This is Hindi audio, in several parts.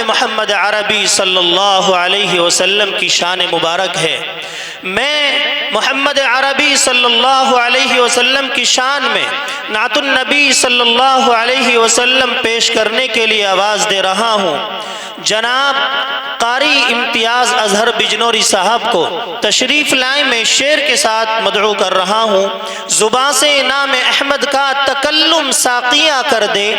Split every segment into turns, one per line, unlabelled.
मोहम्मद अरबी सल्लल्लाहु अलैहि वसल्लम की शान मुबारक है। मैं मोहम्मद अरबी सल्लल्लाहु अलैहि वसल्लम की शान में नातुन नबी सल्लल्लाहु अलैहि वसल्लम पेश करने के लिए आवाज़ दे रहा हूँ। जनाब कारी इम्तियाज़ अजहर बिजनौरी साहब को तशरीफ़ लाए मैं शेर के साथ मदऊ कर रहा हूँ। ज़ुबां से नाम अहमद का तकल्लुम साक़िया कर दे,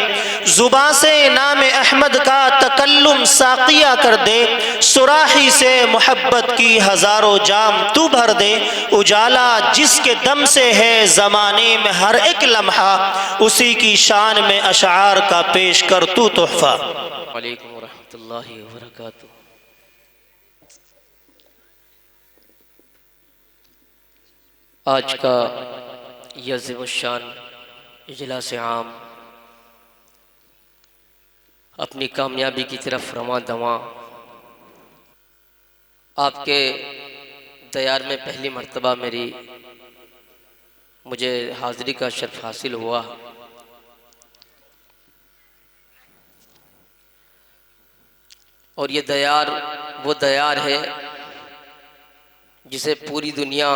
ज़ुबां से नाम अहमद का तकल्लुम साक़िया कर दे, सुराही से मोहब्बत की हज़ारों जाम तू भर दे। उजाला जिसके दम से है ज़माने में हर एक लम्हा, उसी की शान में अशआर का पेश कर तू तोहफ़ा।
वालेकुम वरहमतुल्लाहि वबरकातुहू। आज का यह अज़ीमुश्शान इजलास आम अपनी कामयाबी की तरफ रवां दवां, आपके दयार में पहली मर्तबा मुझे हाज़िरी का शर्फ हासिल हुआ। और ये दयार वो दयार है जिसे पूरी दुनिया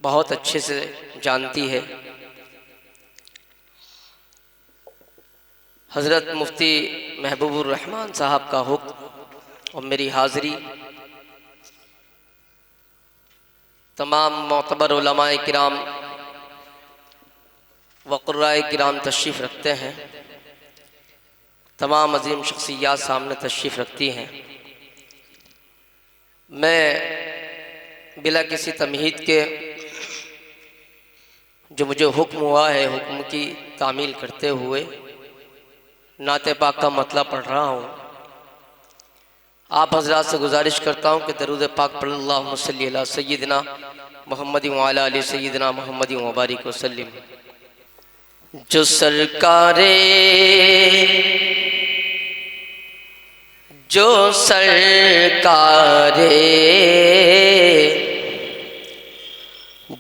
बहुत अच्छे से जानती है। हज़रत मुफ्ती महबूबुर रहमान साहब का हुक्म और मेरी हाज़िरी तमाम मोतबर उलमाए किराम व क़ुर्राए किराम तशरीफ़ रखते हैं, तमाम अजीम शख्सियात सामने तशरीफ़ रखती हैं। मैं बिला किसी तमहीद के जो मुझे हुक्म हुआ है, हुक्म की तामील करते हुए नाते पाक का मतलब पढ़ रहा हूँ। आप हज़रात से गुजारिश करता हूँ कि दरूद पाक पढ़ अल्लाहुम्मा सल्ली अला सय्यिदिना मुहम्मद व अला आलि सय्यिदिना मुहम्मद व बारिक वसल्लिम। जो सरकारे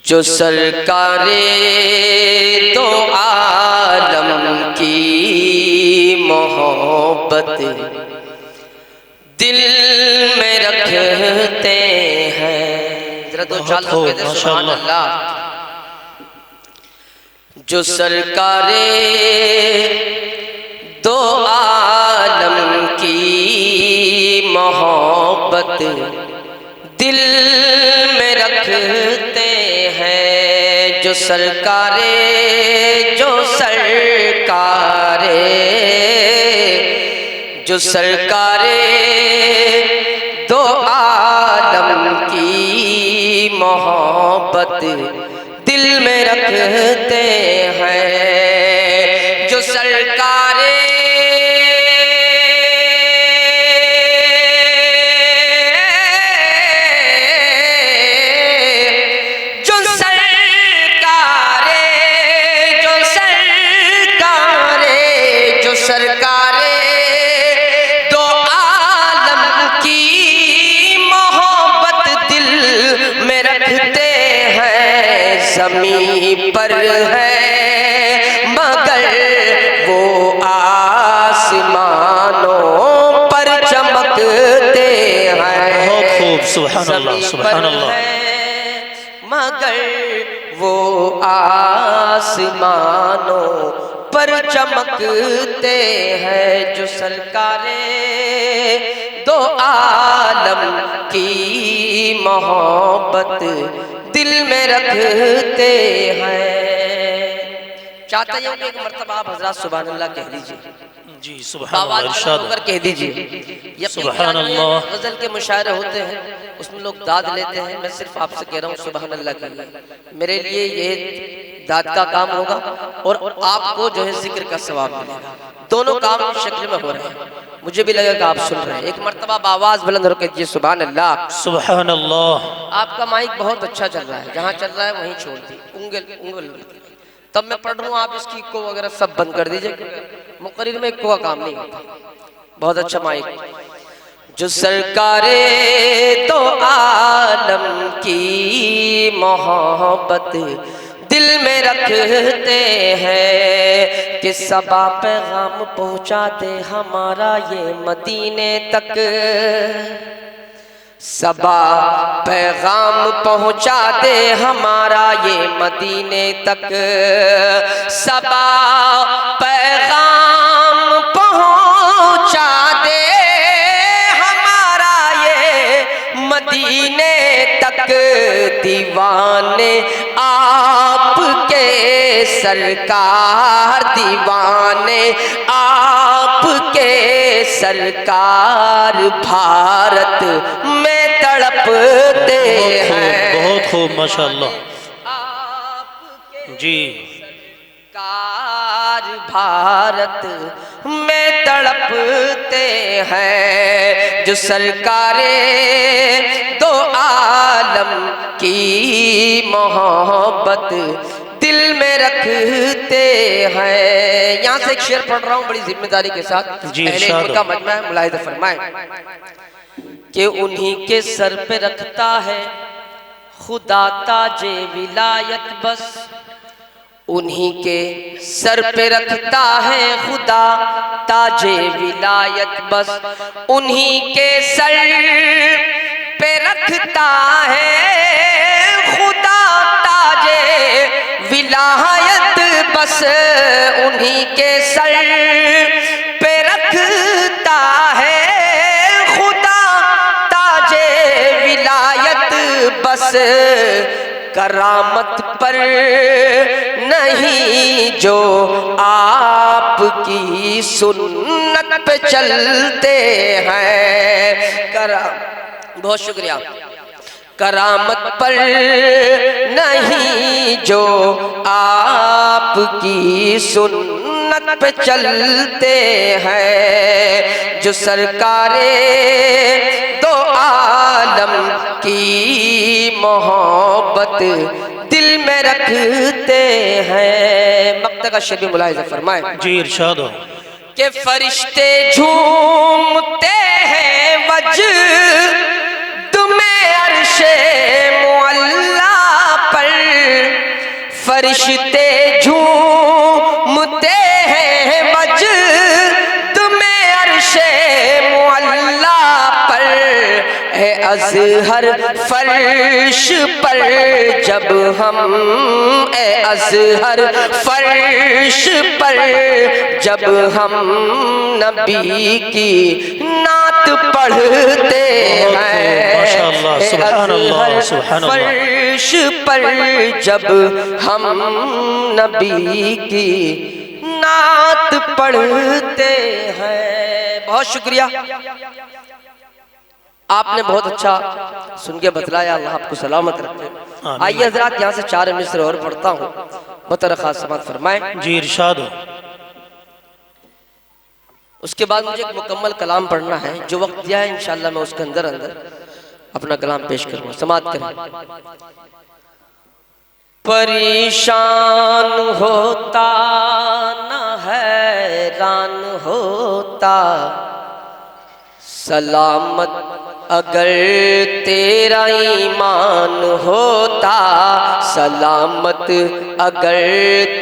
जो सरकारे तो आलम की मोहब्बत दिल में रखते हैं। जरा दो चाल सुभान अल्लाह। जो सरकारे दो आलम की मोहब्बत दिल में रखते हैं। जो सरकारे जो सरकारे दो आलम की मोहब्बत दिल में रखते हैं। जो सरकारे दो आलम की मोहब्बत दिल में रखते हैं। ज़मीं पर है मगर वो आसमानों पर चमकते हैं।
बहुत खूब, सुभान अल्लाह, सुभान अल्लाह।
मगर वो आसमानों पर चमकते हैं। जो सरकारे दो आलम की मोहब्बत दिल में रखते हैं। चाहता हूँ कि एक मर्तबा आप हज़रात सुभान अल्लाह कह दीजिए।
जी सुभान अल्लाह, इरशाद
कह दीजिए।
सुभान अल्लाह।
गज़ल के मुशायरे होते हैं, उसमें लोग दाद लेते हैं। मैं सिर्फ आपसे कह रहा हूँ सुभान अल्लाह कहिए। मेरे लिए ये दाद का काम होगा और आपको जो है जिक्र का सवाब मिलेगा। दोनों काम इस शक्ल में हो रहे हैं। मुझे भी लगेगा आप सुन रहे हैं। एक मर्तबा आवाज बुलंद होकर कीजिए सुभान अल्लाह,
सुभान अल्लाह।
आपका माइक बहुत अच्छा चल रहा है, जहाँ चल रहा है वहीं छोड़ दी, उंगल तब मैं पढ़ रहा हूँ, आप इसकी इक्को वगैरह सब बंद कर दीजिए। मुकर्रिर में इक्को का काम नहीं होता। बहुत अच्छा माइक। जो सरकारे तो आलम की मोहब्बत दिल में रखते हैं कि सबा पैगाम पहुँचा दे हमारा ये मदीने तक। सबा पैगाम पहुँचा दे हमारा ये मदीने तक। सबा पैगाम पहुँचा दे हमारा ये मदीने तक। दीवाने आपके सरकार, दीवाने आपके सरकार भारत में तड़पते हैं।
बहुत खूब माशाअल्लाह
आपके
जी।
सरकार भारत में तड़पते हैं। जो सरकारें दो आलम की मोहब्बत दिल में रखते हैं। यहाँ से एक शेर पढ़ रहा हूँ बड़ी जिम्मेदारी के साथ।
जी,
अहले इल्म का मजमा है, मुलाहिज़ा फरमाएं कि उन्हीं के सर पे रखता है खुदा ताजे विलायत बस। उन्हीं के सर पे रखता है खुदा ताजे विलायत बस। उन्हीं के सर पे रखता है खुदा ताजे विलायत बस। उन्हीं के सर पे रखता है खुदा ताजे विलायत बस। करामत पर नहीं जो आपकी सुन्नत पे चलते हैं। बहुत शुक्रिया। करामत पर नहीं जो आपकी सुन्नत पे चलते हैं। जो सरकारें दो आलम की मोहब्बत दिल में रखते हैं। मक्ता का शेर भी मुलाहिज़ा फरमाएं
जी, इरशाद हो
कि फरिश्ते झूमते हैं वजद में अर्शे मुअल्ला पर। फरिश्ते झूमते हैं वजद में अर्शे मुअल्ला पर। है अज़हर फर्श पर जब हम, ए अज़हर फर्श पर जब हम नबी की नात पढ़ते हैं।
माशाअल्लाह, सुभान अल्लाह, सुभान अल्लाह।
फर्श पर जब हम नबी की नात पढ़ते हैं। बहुत शुक्रिया, आपने बहुत अच्छा सुन के बतलाया। अल्लाह आपको सलामत रखे। आइए हजरात, यहाँ से 4 मिसरे और पढ़ता हूँ, बतौर खास समात फरमाएं
जी, इरशाद हो।
उसके बाद मुझे एक मुकम्मल कलाम पढ़ना है। जो वक्त दिया है इंशाअल्लाह मैं उसके अंदर अपना कलाम पेश करूँगा। समात करें। परेशान होता न हैरान होता, सलामत अगर तेरा ईमान होता। सलामत अगर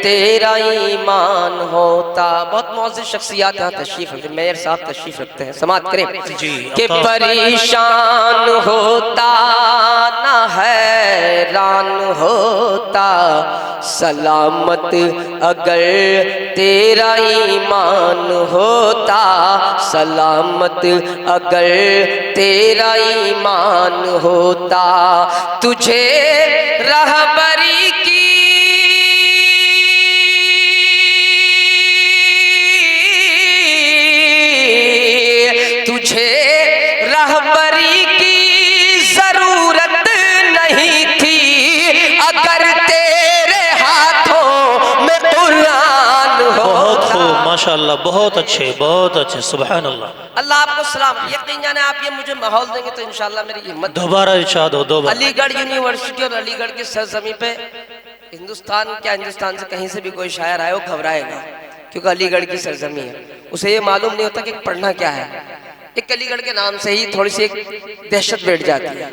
तेरा ईमान होता। बहुत मौजूद शख्सियात यहाँ तशरीफ रखते हैं। मेयर साहब तशरीफ रखते हैं, समात करें कि परेशान होता न हैरान होता, सलामत अगर तेरा ईमान होता। सलामत अगर तेरा ईमान होता। तुझे रहबरी की तुझे रहबरी की जरूरत नहीं थी अगर तेरे हाथों में कुरान हो।
बहुत खूब माशाअल्लाह, बहुत अच्छे, सुभान अल्लाह।
अल्लाह आपको सलाम। यकीन जाने आप ये मुझे माहौल देंगे तो इंशाअल्लाह मेरी हिम्मत।
दोबारा इरशाद हो, दोबारा।
अलीगढ़ यूनिवर्सिटी और अलीगढ़ की सरजमी पे हिंदुस्तान से कहीं से भी कोई शायर आए वो घबराएगा, क्योंकि अलीगढ़ की सरजमी है। उसे ये मालूम नहीं होता कि पढ़ना क्या है। एक अलीगढ़ के नाम से ही थोड़ी सी एक दहशत बैठ जाती है।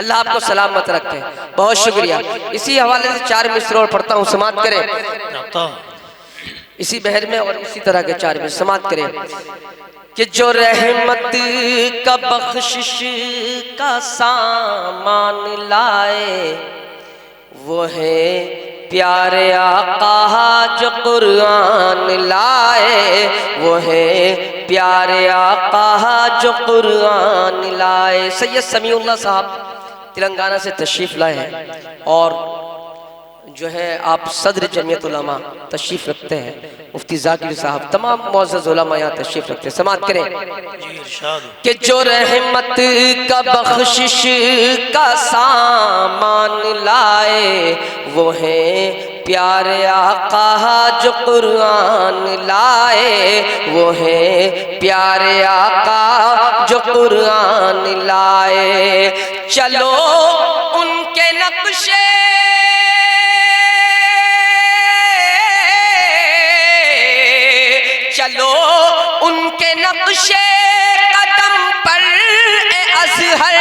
अल्लाह आपको सलामत रखे। बहुत शुक्रिया। इसी हवाले से 4 मिसरे और पढ़ता हूँ, समात करें इसी बहर में, और इसी तरह के 4 मिसरे समात करें कि जो रहमत का बख्शिश का सामान लाए वो है प्यारे आका जो कुरान लाए, वो है प्यारे आका जो कुरान लाए। सैयद समीउल्लाह साहब तेलंगाना से तशरीफ़ लाए हैं और जो है आप सदर जमीयत उलमा तशरीफ़ रखते हैं, मुफ्ती ज़ाकिर साहब, तमाम मुअज़्ज़ज़ उलमा यहाँ तशरीफ़ रखते हैं। समात करें कि जो रहमत का बख्शिश का सामान लाए वो है प्यारे आका जो कुरान लाए, वो है प्यारे आका जो कुरान लाए। चलो उनके नक्शे चलो उनके नक्शे कदम पर ए अज़हर,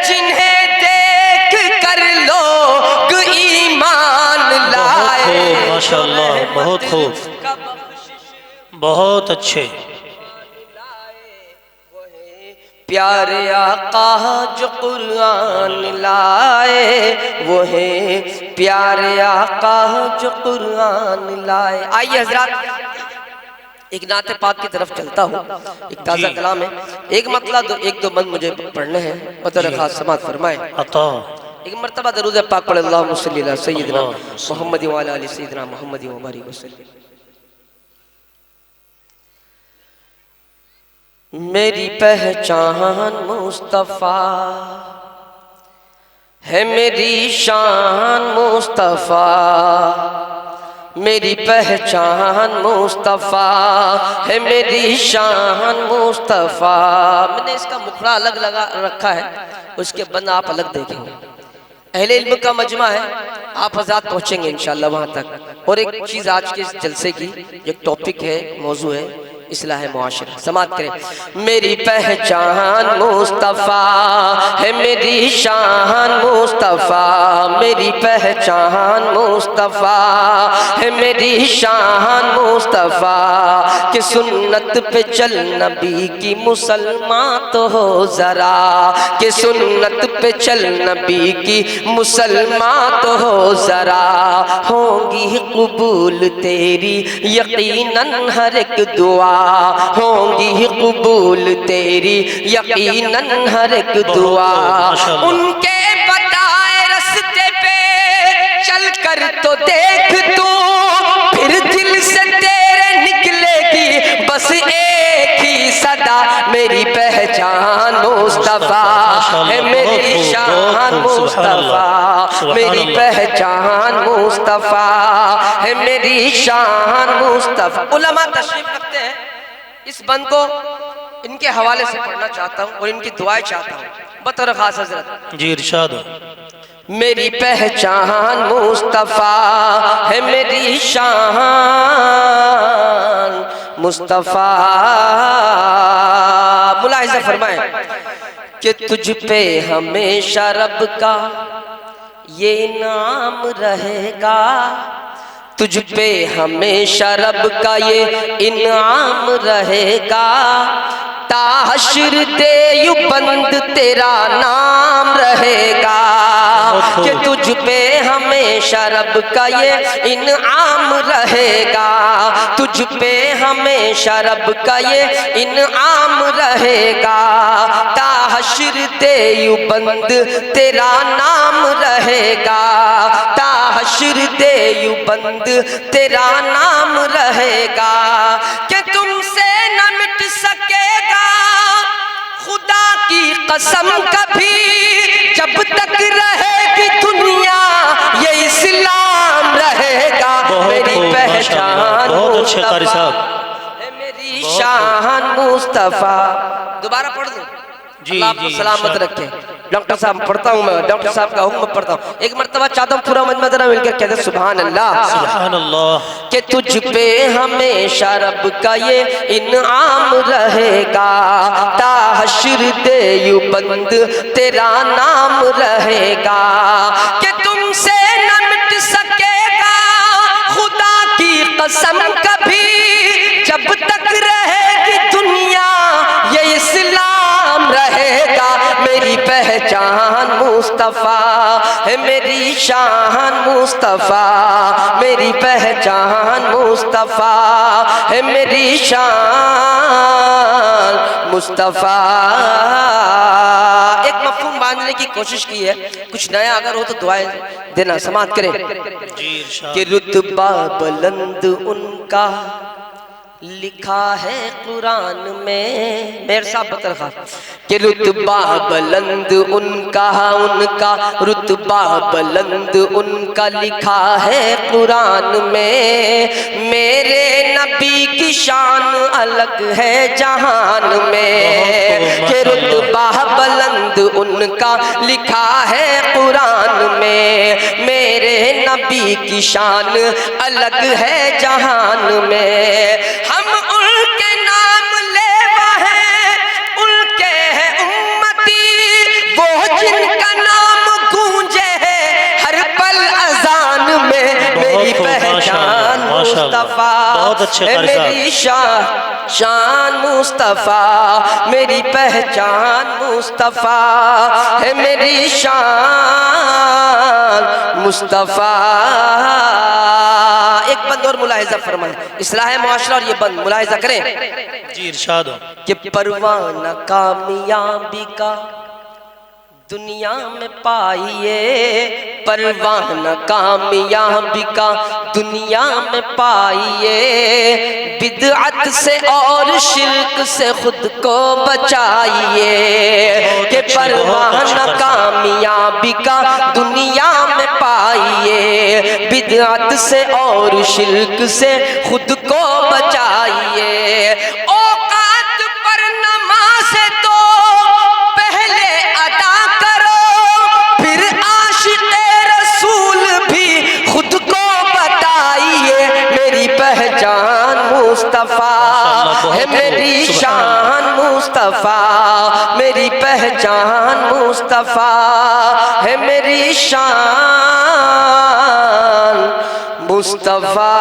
जिन्हें देख कर लोग ईमान लाए।
माशाअल्लाह, बहुत खूब, बहुत अच्छे।
प्यारे आका जो कुरान लाए वो है प्यारे आका जो कुरान लाए। आइए हजरात एक नाते पाक की तरफ चलता हूँ। एक ताज़ा कलाम है, एक मतलब एक दो बंद मुझे पढ़ने हैं, बतौर खास समात फरमाए। एक मरतबा दरूद पाक पढ़ अल्लाहुम्मा सल्ली अला सय्यिदिना मुहम्मद व अला आलि सय्यिदिना मुहम्मद व बारिक वसल्लम। मेरी पहचान मुस्तफ़ा है, मेरी शान मुस्तफ़ा, मेरी पहचान मुस्तफ़ा है, मेरी शान मुस्तफ़ा। मैंने इसका मुखड़ा अलग लगा रखा है, उसके बंद आप अलग देखेंगे। अहले इल्म का मजमा है, आप हज़रात पहुँचेंगे इंशाअल्लाह वहाँ तक। और एक चीज़ आज के इस जलसे की एक टॉपिक है, मौजू है इस्लाह मुआशरा। समात करें। मेरी पहचान मुस्तफ़ा है, मेरी शान मुस्तफ़ा, मेरी पहचान मुस्तफ़ा है, मेरी शान मुस्तफ़ा। कि सुन्नत पे चल नबी की मुसलमान तो हो ज़रा, कि सुन्नत पे चल नबी की मुसलमान तो हो ज़रा। होंगी कबूल तेरी यकीनन हर एक दुआ, होंगी कबूल तेरी यकीनन हर एक दुआ। उनके बताए रास्ते पे चल कर तो देख तू, फिर दिल से तेरे निकलेगी बस एक ही सदा। मेरी पहचान मुस्तफ़ा है, मेरी शान मुस्तफ़ा, मेरी पहचान मुस्तफ़ा है, मेरी शान मुस्तफ़ा। उलमा तशरीफ रखते हैं, इस बंद को इनके हवाले से पढ़ना चाहता हूँ और इनकी दुआएं चाहता हूँ बतौर खास हजरत। जी इरशाद। मेरी पहचान मुस्तफ़ा है, मेरी शान मुस्तफ़ा। मुलाहिज़ा फरमाएं कि तुझ पे हमेशा रब का ये नाम रहेगा, तुझ पे हमेशा रब का ये इनाम रहेगा। ताहशर देयुबंद तेरा नाम रहेगा, कि तुझ पे हमेशा रब का ये इनाम रहेगा, तुझ पे हमेशा रब का ये इनाम रहेगा। ताहशर देयुबंद तेरा नाम रहेगा, ताहशर देयुबंद तेरा नाम रहेगा। कि तुमसे न मिट सकेगा खुदा की कसम कभी, जब तक रहेगी दुनिया ये इस्लाम रहेगा। मेरी पहचान मुस्तफ़ा है, मेरी शान मुस्तफ़ा। दोबारा पढ़ दूं, अल्लाह आपको सलामत रखे। डॉक्टर साहब पढ़ता हूँ मैं, डॉक्टर साहब का हुक्म पढ़ता हूँ। एक मर्तबा चाहता हूँ पूरा मजमा जरा मिलकर कहते सुभान अल्लाह,
सुभान अल्लाह।
कि तुझ पे हमेशा रब का ये इनाम रहेगा, ता हश्र देयुबंद तेरा नाम रहेगा, कि तुमसे न मिट सकेगा खुदा की कसम कभी, जब तक रहेगी दुनिया ये इस्लाम रहेगा। मेरी पहचान मुस्तफ़ा है, मेरी शान मुस्तफ़ा, मेरी पहचान मुस्तफ़ा है, मेरी शान मुस्तफ़ा। एक मफ़हूम बांधने की कोशिश की है, कुछ नया अगर हो तो दुआएं देना, समाअत करें। कि रुतबा बुलंद उनका लिखा है कुरान में, मेरे साहब बतर खा, कि रुतबा बुलंद उनका, उनका रुतबा बुलंद उनका लिखा है कुरान में। मेरे नबी की शान अलग है जहान में, कि रुतबा बुलंद उनका लिखा है कुरान में। मेरे नबी की शान अलग है जहान में। हम उनके नाम लेवा हैं, उनके हैं उम्मती, वो जिनका नाम गूंजे है हर पल अजान में। मेरी पहचान मुस्तफ़ा है, मेरी शान मुस्तफ़ा, मेरी पहचान मुस्तफ़ा है, मेरी शान मुस्तफ़ा। एक बंद और मुलाहिजा फरमाए, इस्लाह मुआशरा, और ये बंद मुलाहिजा करें
जी, इरशाद हो।
कि परवाना कामयाबी का दुनिया में पाइए, परवाना कामयाबी का दुनिया में पाइए, बिदअत से और शिर्क से खुद को बचाइए। कि परवाना कामयाबी का दुनिया में पाइए, बिदअत से और शिर्क से खुद को बचाइए। औकात पर नमाज तो पहले अदा करो, फिर आशिक़े रसूल भी खुद को बताइए। मेरी पहचान मुस्तफ़ा है, मेरी शान मुस्तफ़ा, मेरी पहचान मुस्तफ़ा है, मेरी शान मुस्तफ़ा।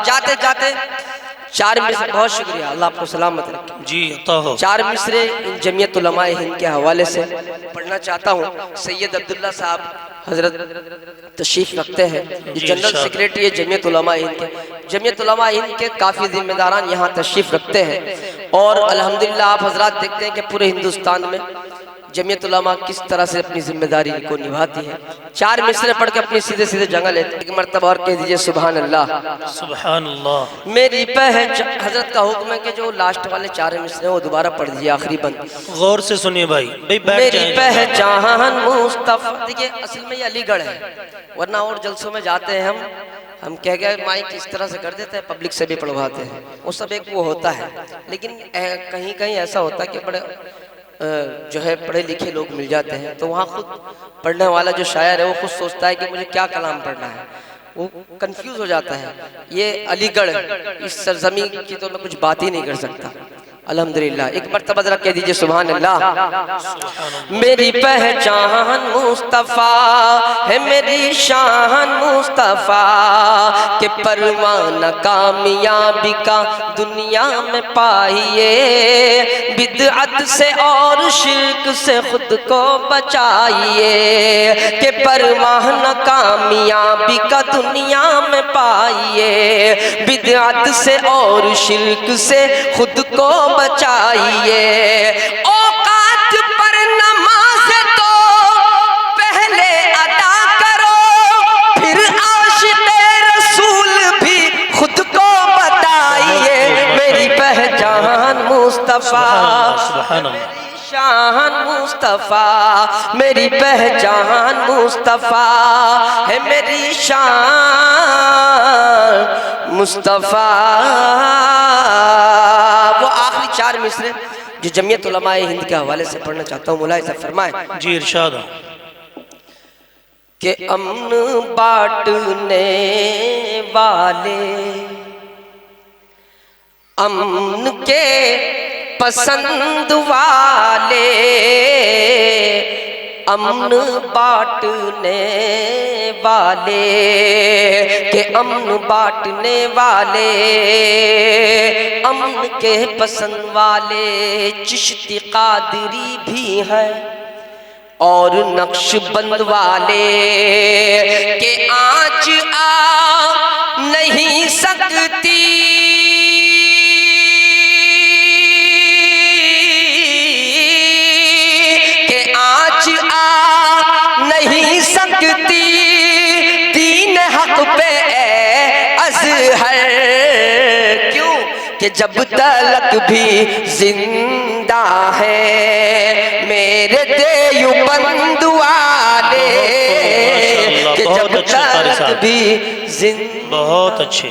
जाते जाते चार मिसरे, बहुत शुक्रिया, अल्लाह आपको सलामत रखे
जी, अता हो।
चार मिसरे इन जमीयत उलमाए हिंद के हवाले से पढ़ना चाहता हूँ। सैयद अब्दुल्ला साहब हजरत तशरीफ रखते हैं, ये जनरल सेक्रेटरी है जमीयत उलमाए हिंद के। जमीयत उलमाए हिंद के काफ़ी जिम्मेदारान यहाँ तशरीफ रखते हैं, और अल्हम्दुलिल्लाह आप हजरात देखते हैं कि पूरे हिंदुस्तान में जमीयत उलमा किस तरह से अपनी जिम्मेदारी को निभाती है। चार मिसरे पढ़ के अपनी सीधे सीधे जगह लेते हैं। एक मरतबा और कह दीजिए सुभान अल्लाह,
सुभान अल्लाह।
मेरी पहचान, हजरत का हुक्म है कि जो लास्ट वाले चार मिसरे वो दोबारा पढ़ दीजिए, आखिरी बंद।
गौर से सुनिए भाई,
मेरी पहचान मुस्तफ़ा। देखिए असल में ये अलीगढ़ है, वरना और जलसों में जाते हैं हम कह गए माइक इस तरह से कर देते हैं, पब्लिक से भी पढ़वाते हैं, वो सब एक वो होता है। लेकिन कहीं कहीं ऐसा होता है कि बड़े जो है पढ़े लिखे लोग मिल जाते हैं, तो वहाँ खुद पढ़ने वाला जो शायर है वो खुद सोचता है कि मुझे क्या कलाम पढ़ना है, वो कंफ्यूज हो जाता है। ये अलीगढ़, इस सरजमी की तो मैं कुछ बात ही नहीं कर सकता। अल्हम्दुलिल्लाह, एक मरतबा जरा कह दीजिए सुभान अल्लाह। मेरी पहचान मुस्तफ़ा है, मेरी शान मुस्तफ़ा, के परवाना कामयाबी का दुनिया में पाइए, बिदअत से और शिर्क से खुद को बचाइए। के परवाना कामयाबी का दुनिया में पाइए, बिदअत से और शिर्क से खुद को बचाइए। औकात पर नमाज तो पहले अदा करो, फिर आशिक़े रसूल भी खुद को बताइए। मेरी पहचान मुस्तफ़ा, शान मुस्तफ़ा, मेरी पहचान मुस्तफ़ा है, मेरी शान मुस्तफ़ा। वो आखिरी चार 4 मिसरे जो जमीयत उलमाए हिंद के हवाले से पढ़ना चाहता हूँ। मुलाहिज़ा फरमाए।
जी इरशाद हो।
कि अमन बांटने वाले, अमन के पसंद वाले, अमन बांटने वाले, के अमन बांटने वाले, अमन के पसंद वाले चिश्ती कादरी भी हैं और नक्शबंद वाले, के आँच आ नहीं सकती, के आँच आ नहीं सकती दीन हक पे अज़हर। क्यों कि जब तलक भी जिंदा है मेरे देवबंद वाले, कि जब तलक भी जिंदा।
बहुत अच्छे।